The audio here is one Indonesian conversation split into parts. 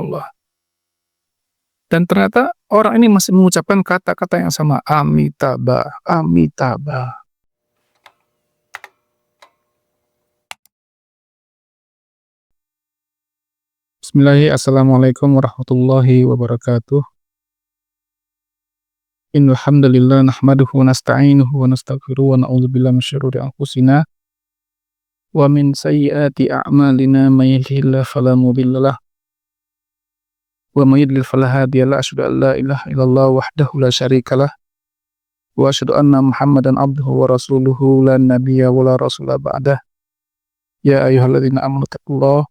Allah. Dan ternyata orang ini masih mengucapkan kata-kata yang sama, Amitabha, Amitabha. Bismillahirrahmanirrahim. Assalamualaikum warahmatullahi wabarakatuh. Innal hamdalillah nahmaduhu wa nasta'inuhu wa nastaghfiruh wa na'udzubillahi min syururi anfusina wa min sayyiati a'malina may yahdihillahu fala mudhillalah wa may yudlil fala hadiyalah. Asyhadu an la ilaha illallah wahdahu la syarikalah wa asyhadu anna Muhammadan abduhu wa rasuluhu la nabiyya wa la rasula ba'dah. Ya ayyuhalladzina amanu taqullaha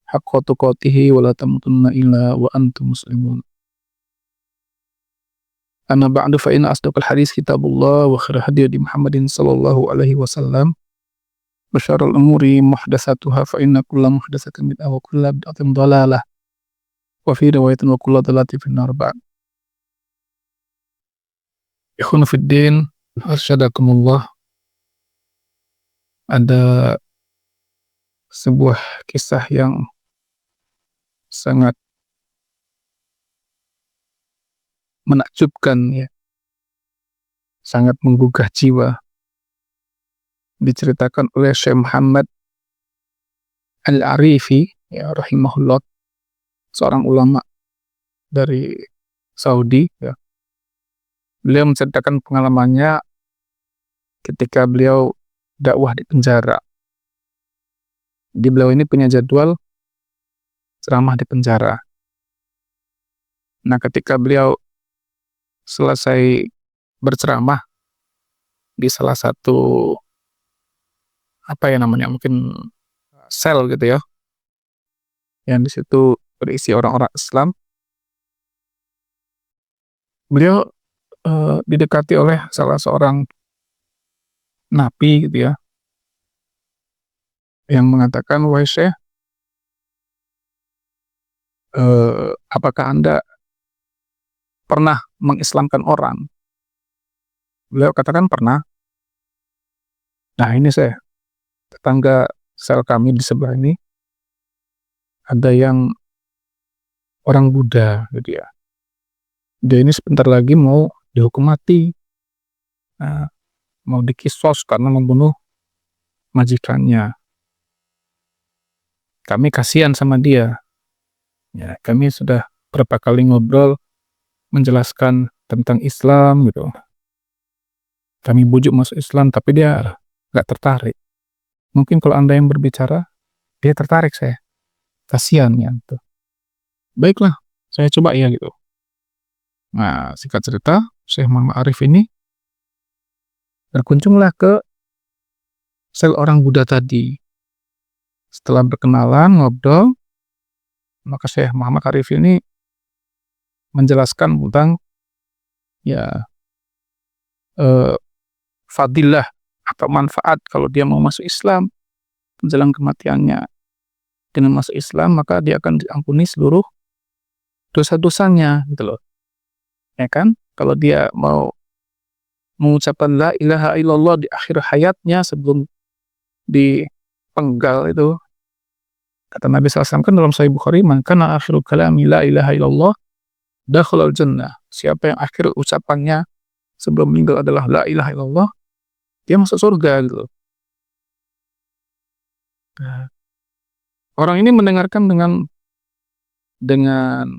haqqa tuqatih wa la tamutunna illa wa antum muslimun. Amma ba'du fa inna asdaqal hadits kitabullah wa khairal hadi Muhammadin sallallahu alaihi wasallam wa syarrul umuri muhdatsatuha fa inna kulla muhdatsatin bid'ah wa kulla bid'atin dhalalah wa fi riwayatin wa kulla dhalalatin finnar ba'd. Ikhwan fid din, arsyadakumullah. Ada sebuah kisah yang sangat menakjubkan ya, sangat menggugah jiwa, diceritakan oleh Syekh Muhammad Al-Arifi ya rahimahullah, seorang ulama dari Saudi ya. Beliau menceritakan pengalamannya ketika beliau dakwah di penjara. Beliau ini punya jadwal ceramah di penjara. Nah, ketika beliau selesai berceramah di salah satu mungkin sel gitu ya, yang di situ berisi orang-orang Islam, beliau didekati oleh salah seorang napi gitu ya, yang mengatakan, "Wahai Syekh, apakah Anda pernah mengislamkan orang?" Beliau katakan pernah. Nah ini Syekh, tetangga sel kami di sebelah ini ada yang orang Buddha gitu ya. Dia ini sebentar lagi mau dihukum mati. Nah, mau dikisos karena membunuh majikannya. Kami kasihan sama dia. Ya, kami sudah berapa kali ngobrol menjelaskan tentang Islam gitu. Kami bujuk masuk Islam tapi dia nggak tertarik. Mungkin kalau Anda yang berbicara, dia tertarik saya. Kasihan ya gitu. Baiklah, saya coba ya gitu. Nah, singkat cerita, Syekh Muhammad Arif ini berkunjunglah ke sel orang Buddha tadi. Setelah berkenalan, ngobrol, maka Syekh Muhammad Arif ini menjelaskan tentang ya fadilah atau manfaat kalau dia mau masuk Islam menjelang kematiannya. Dengan masuk Islam maka dia akan diampuni seluruh dosa-dosanya gitu loh. Ya kan? Kalau dia mau mengucapkan la ilaha illallah di akhir hayatnya sebelum dipenggal itu, kata Nabi SAW kan dalam Sahih Bukhari, "Man kana akhiru kalami la ilaha illallah dakhalal jannah." Siapa yang akhir ucapannya sebelum meninggal adalah la ilaha illallah, dia masuk surga gitu. Nah, orang ini mendengarkan dengan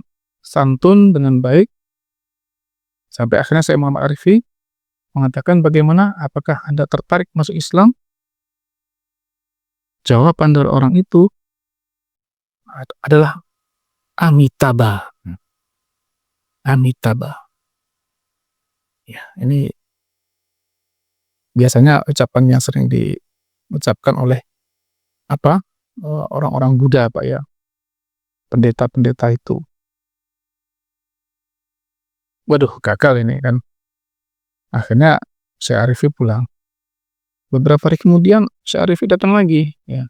santun, dengan baik, sampai akhirnya saya Muhammad Arifi mengatakan, "Bagaimana? Apakah Anda tertarik masuk Islam?" Jawaban dari orang itu adalah Amitabha. Amitabha. Ya, ini biasanya ucapan yang sering diucapkan oleh orang-orang Buddha, Pak ya. Pendeta-pendeta itu. Waduh, gagal ini kan. Akhirnya Syekh Arifi pulang. Beberapa hari kemudian Syekh Arifi datang lagi ya.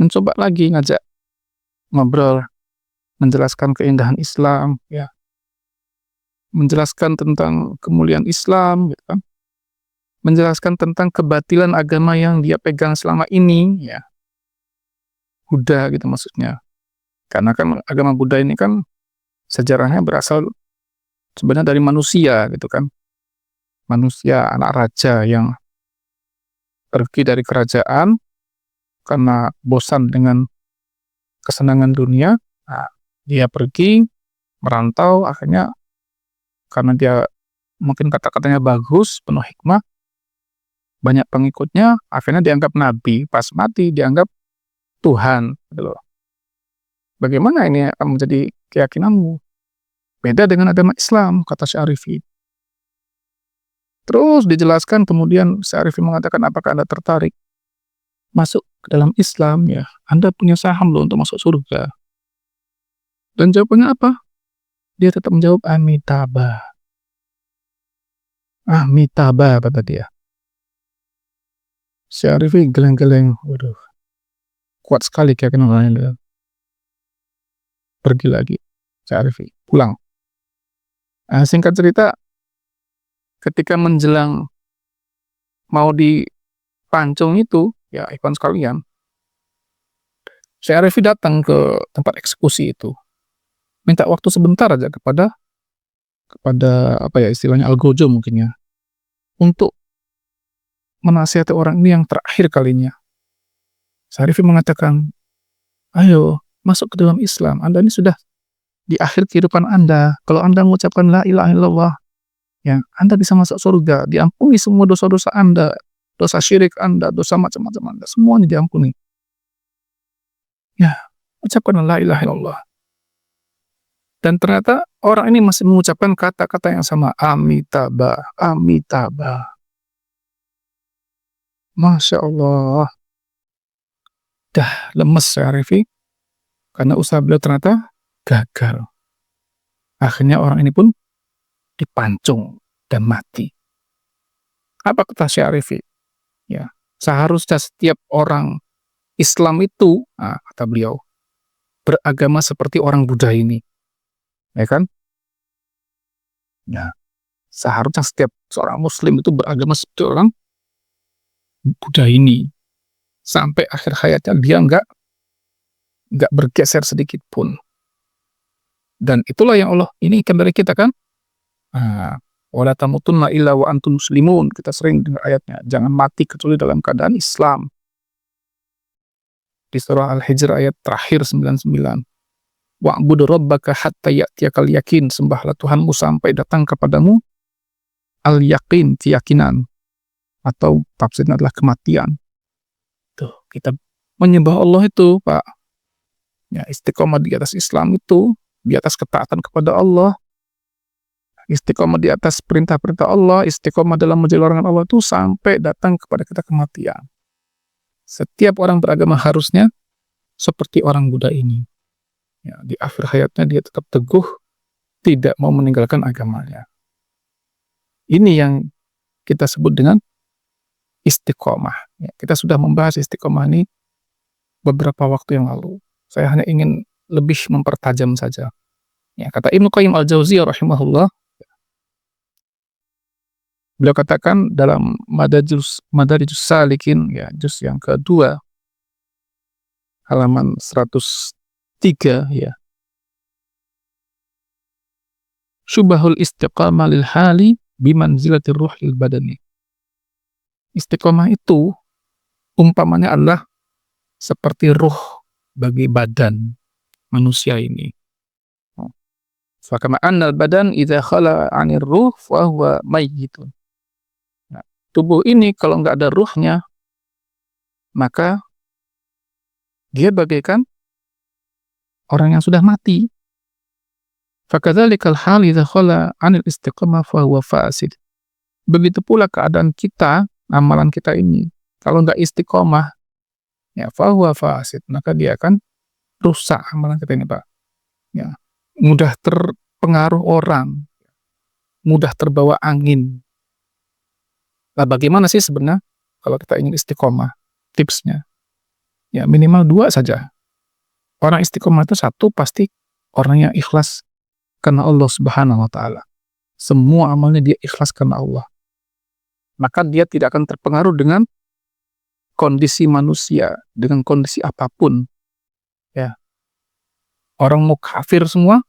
Mencoba lagi ngajak ngobrol, menjelaskan keindahan Islam ya. Menjelaskan tentang kemuliaan Islam gitu kan. Menjelaskan tentang kebatilan agama yang dia pegang selama ini ya. Buddha gitu maksudnya. Karena kan agama Buddha ini kan sejarahnya berasal sebenarnya dari manusia gitu kan. Manusia anak raja yang pergi dari kerajaan karena bosan dengan kesenangan dunia. Nah, dia pergi merantau, akhirnya karena dia mungkin kata-katanya bagus, penuh hikmah, banyak pengikutnya, akhirnya dianggap nabi. Pas mati dianggap Tuhan gitu loh. Bagaimana ini akan menjadi keyakinanmu? Beda dengan agama Islam, kata Syarifi. Terus dijelaskan, kemudian Syarifi mengatakan, apakah Anda tertarik masuk ke dalam Islam? Ya, Anda punya saham loh untuk masuk surga. Dan jawabannya apa? Dia tetap menjawab Amitabha. Amitabha, kata dia. Syarifi geleng-geleng, waduh, kuat sekali keyakinan orang ini. Pergi lagi, Syarifi, pulang. Singkat cerita, ketika menjelang mau dipancung itu, ya ikhwan sekalian, Syarifi datang ke tempat eksekusi itu, minta waktu sebentar aja kepada apa ya istilahnya algojo mungkin ya, untuk menasihati orang ini yang terakhir kalinya. Syarifi mengatakan, ayo masuk ke dalam Islam, Anda ini sudah di akhir kehidupan Anda. Kalau Anda mengucapkan la ilaha illallah, ya Anda bisa masuk surga, diampuni semua dosa-dosa Anda, dosa syirik Anda, dosa macam-macam Anda, semuanya diampuni. Ya, ucapkan la ilaha illallah. Dan ternyata orang ini masih mengucapkan kata-kata yang sama, Amitabha, Amitabha. Masya Allah. Dah lemes Syarifi, karena usaha beliau ternyata gagal. Akhirnya orang ini pun dipancung dan mati. Apa kata Syarifi? Ya, seharusnya setiap orang Islam itu, kata beliau, beragama seperti orang Buddha ini. Ya kan? Ya, seharusnya setiap seorang Muslim itu beragama seperti orang Buddha ini. Sampai akhir hayatnya dia nggak bergeser sedikit pun. Dan itulah yang Allah inginkan dari kita kan. Wala tamutunna illa wa antum muslimun. Kita sering dengar ayatnya. Jangan mati kecuali dalam keadaan Islam. Di surah Al-Hijr ayat terakhir 99. Wa'budu rabbaka hatta ya'tiyakal yakin. Sembahlah Tuhanmu sampai datang kepadamu al-yaqin, keyakinan. Atau tafsirnya adalah kematian. Tuh, kita menyembah Allah itu, Pak. Ya, istiqomah di atas Islam itu, di atas ketaatan kepada Allah, istiqomah di atas perintah-perintah Allah, istiqomah dalam menjadi larangan Allah itu sampai datang kepada kita kematian. Setiap orang beragama harusnya seperti orang Buddha ini. Ya, di akhir hayatnya dia tetap teguh, tidak mau meninggalkan agamanya. Ini yang kita sebut dengan istiqomah. Ya, kita sudah membahas istiqomah ini beberapa waktu yang lalu. Saya hanya ingin lebih mempertajam saja. Ya, kata Ibnu Qayyim al-Jauziyah rahimahullah, beliau katakan dalam Madarijus Salikin, ya, juz yang kedua, halaman 103, ya. Syubahul istiqamah lil hali bimanzilatir ruhil badani. Istiqomah itu umpamanya adalah seperti ruh bagi badan manusia ini. Fakama annal badan idza khala 'anir ruh fa huwa mayyitun. Nah, tubuh ini kalau nggak ada ruhnya, maka dia bagaikan orang yang sudah mati. Fakadzalikal hal idza khala 'anil istiqamah fa huwa fasid. Begitu pula keadaan kita, amalan kita ini, kalau nggak istiqomah, ya fa huwa fasid, maka dia akan rusak amalan kita ini, Pak. Ya, mudah terpengaruh orang, mudah terbawa angin. Nah, bagaimana sih sebenarnya kalau kita ingin istiqomah? Tipsnya, ya minimal 2 saja. Orang istiqomah itu satu pasti orang yang ikhlas karena Allah Subhanahu wa Ta'ala. Semua amalnya dia ikhlas karena Allah. Maka dia tidak akan terpengaruh dengan kondisi manusia, dengan kondisi apapun. Ya. Orang mau kafir semua,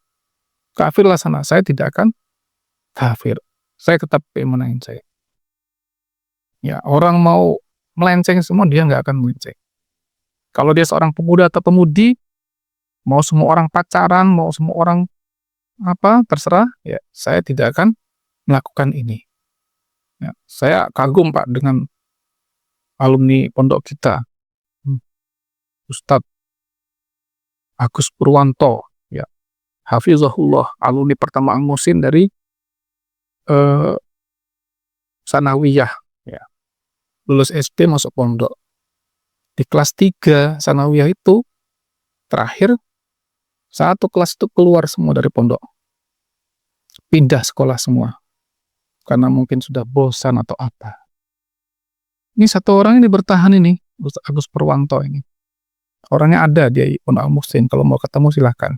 kafirlah sana, saya tidak akan kafir. Saya tetap iman saya. Ya, orang mau melenceng semua, dia nggak akan melenceng. Kalau dia seorang pemuda atau pemudi, mau semua orang pacaran, mau semua orang apa, terserah, ya saya tidak akan melakukan ini. Ya, saya kagum Pak dengan alumni pondok kita, Ustadz Agus Purwanto, ya, hafizahullah, alumni pertama Angusin dari eh, Sanawiyah, ya, lulus SD masuk pondok. Di kelas 3 Sanawiyah itu terakhir satu kelas itu keluar semua dari pondok, pindah sekolah semua karena mungkin sudah bosan atau apa. Ini satu orang ini bertahan ini, Ustaz Agus Purwanto ini. Orangnya ada di Pondok Al-Muhsin, kalau mau ketemu silahkan.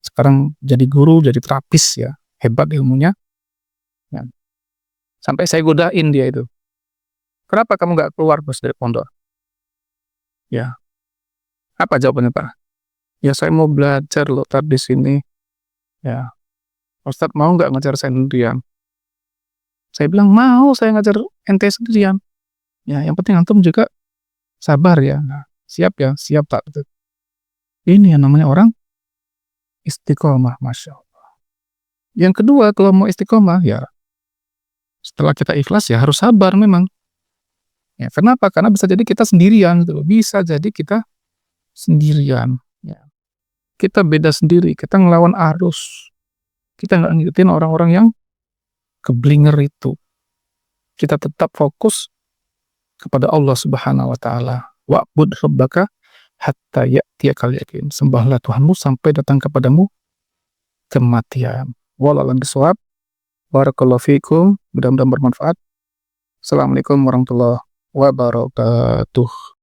Sekarang jadi guru, jadi terapis ya, hebat ilmunya. Ya. Sampai saya godain dia itu. Kenapa kamu nggak keluar bos dari pondok? Ya, apa jawabannya Pak? Ya saya mau belajar loh tadi di sini. Ya, Ustadz mau nggak ngajar saya sendirian? Saya bilang mau saya ngajar ente sendirian. Ya, yang penting antum juga sabar ya. Nah, siap ya, siap Pak. Ini yang namanya orang istiqomah, masya Allah. Yang kedua, kalau mau istiqomah ya setelah kita ikhlas ya harus sabar memang. Ya, kenapa? Karena bisa jadi kita sendirian gitu. Bisa jadi kita sendirian. Ya. Kita beda sendiri, kita ngelawan arus. Kita nggak ngikutin orang-orang yang keblinger itu. Kita tetap fokus kepada Allah Subhanahu wa taala. Wa'bud rabbaka hatta ya'tiyakal yaqin. Sembahlah Tuhanmu sampai datang kepadamu kematian. Wallahu a'lam bishawab. Barakallahu fikum. Mudah-mudahan bermanfaat. Assalamualaikum warahmatullahi wabarakatuh.